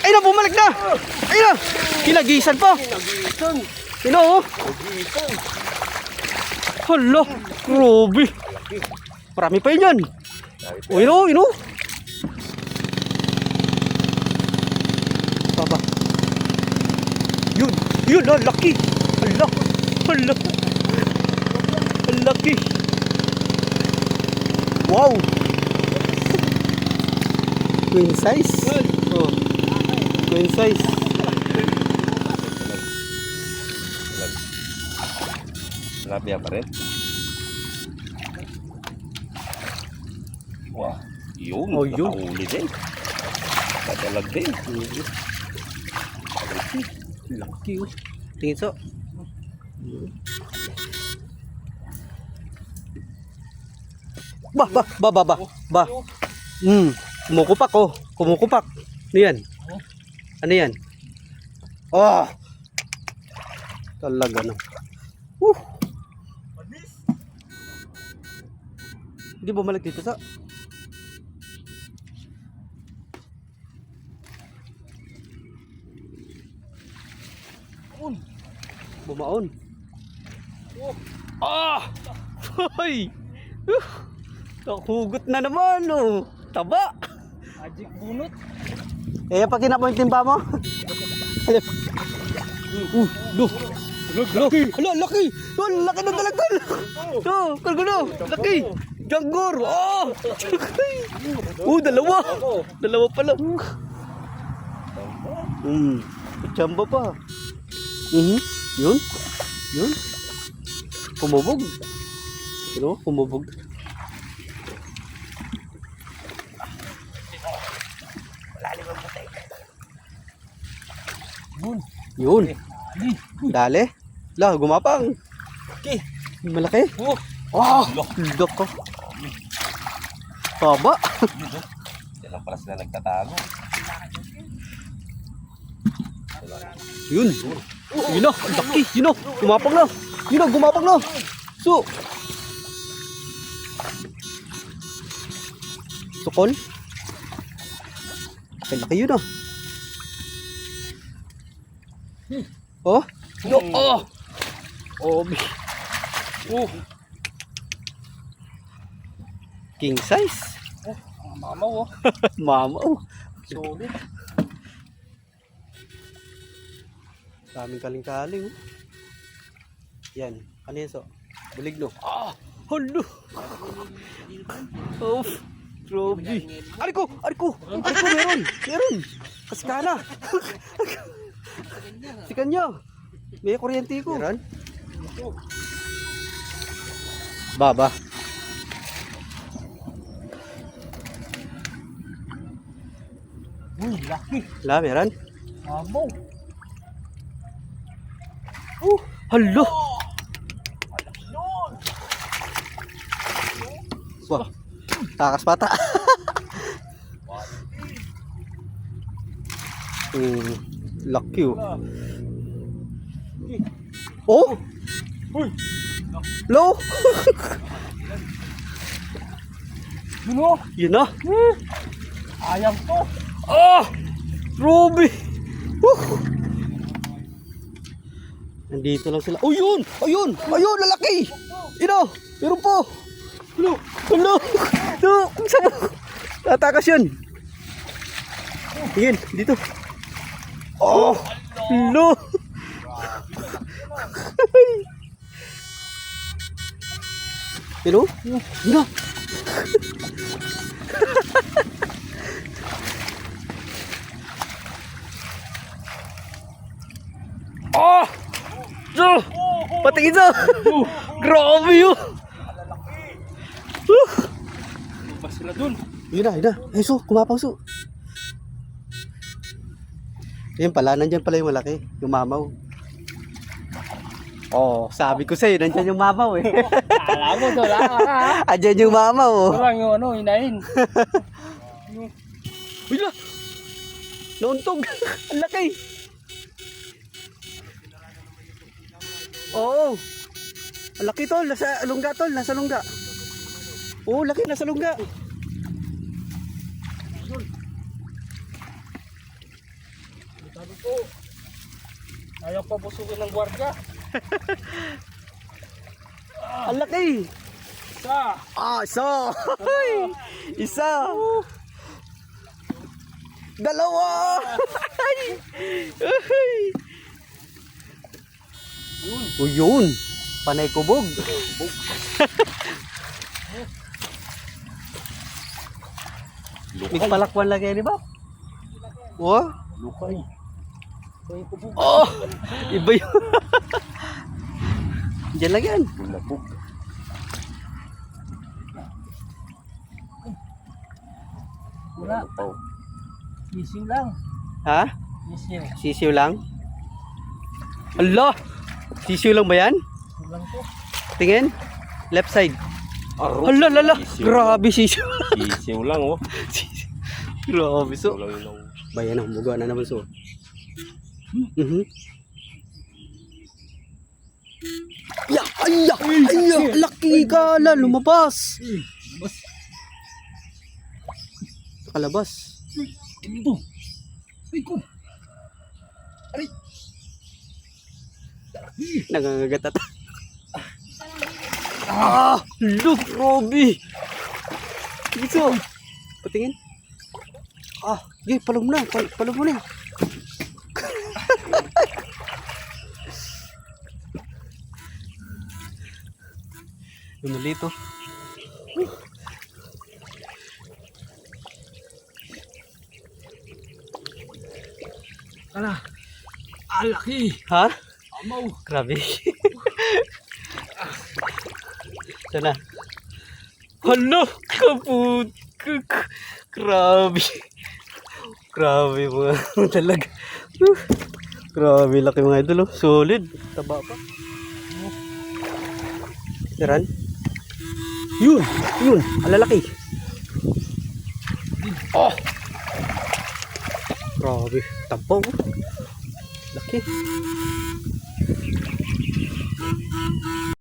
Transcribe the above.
Ay na, bumalik na. Ay na. Kinagisan pa. Sino oh? Hala, grabe. Marami pa yun yan. O, yun o. Baba. Yun, laki. Hala. Ang laki. Wow. Queen size. Oh. Queen size. Tilapia pa rin. Wow. Yun. Oh, yun. Nakahuli din. Kadalag din. Laki oh. Tingin so. Ba. Kumukupak oh. Kumukupak. Ano yan? Ano yan? Oh. Talaga no. Hindi bumalik dito sa. Bumaon. Hoy. Nakugot na naman oh. Taba. Magic bunot. Eh pag kinap mo yung timba mo. Laki. Hala, laki. Laki na talaga. Kalgulo. Laki. Janggor. Dalawa. Dalawa pala. Chamba pa. Yun. Kumubog. Ano? Kumubog. Yun. Dali. Lah, gumapang. Okay. Malaki. Loko. Taba. Sila pala sila nagtatago. Yun. Yun na. Laki. Yun na. Gumapang na. Yun na. Gumapang na. So. Sukol. Laki yun na. Oh. King size. Mamaw oh. Mamaw. Solid. Daming kaling-kaling. Yan. Ano yan so? Buligno. Halo. Grabe. Ariko. Meron. Kaskana. Si kanya. May kuryente ko. Meron. Baba. Laki. Meron. Mamaw. Halo. Wah. Takas pata. Laki oh. Low. Yun na. Ayang to. Ruby. Nandito lang sila. Ayun, lalaki. Ino, meron po. Hello. Saan mo? Tatakas yun. Tingin, dito. Hello. Hello? Yun na. Patingin sa. Grabe yun. Lumabas sila dun. Yun na. Ay, kumapaw so. Yan pala, nandyan pala yung malaki. Yung mamaw. Sabi ko sa'yo, nandyan yung mamaw eh. Kala mo to lang ha. Andyan yung mamaw oh. Parang yung hinahin. Uy na! Nauntog! Ang laki! Oo! Ang laki tol! Nasa lungga tol! Nasa lungga! Oo, laki! Nasa lungga! Sabi ko, ayaw pa busugin ng gwardiya. Ang laki. Isa. Isa. Isa. Dalawa. O yun. Panay kubog. May palakwan lagi ni ba? Oh. Lukay. Oh. Iba yun. Diyan lang yan. Bulabog. Wala. Oh. Sisiw lang. Ha? Sisiw. Sisiw lang? Allah! Sisiw lang ba yan? Sisiw lang to. Tingin. Left side. Aro. Hala, lala. Sisiw Grabe sisiw. Sisiw lang oh. Grabe so. Sisiw lang yun. Bayan ang buga na naman so. Ya, ayya, ayya, laki ka la, lumabas. Kalabas. Ito. Ay ko. Aray. Nangangagat at. Look, Robby. Dito. Patingin. Okay, palong mo na, palong mo na. Lumulito. Ala. Alaki. Ha? Amaw. Grabe. Sana. Hala, kaput. Grabe. Grabe mga talaga. Grabe laki mga idol. Solid. Taba pa. Tiran. Yun. Yun. Alalaki. Oh. Grabe. Tabaw. Laki.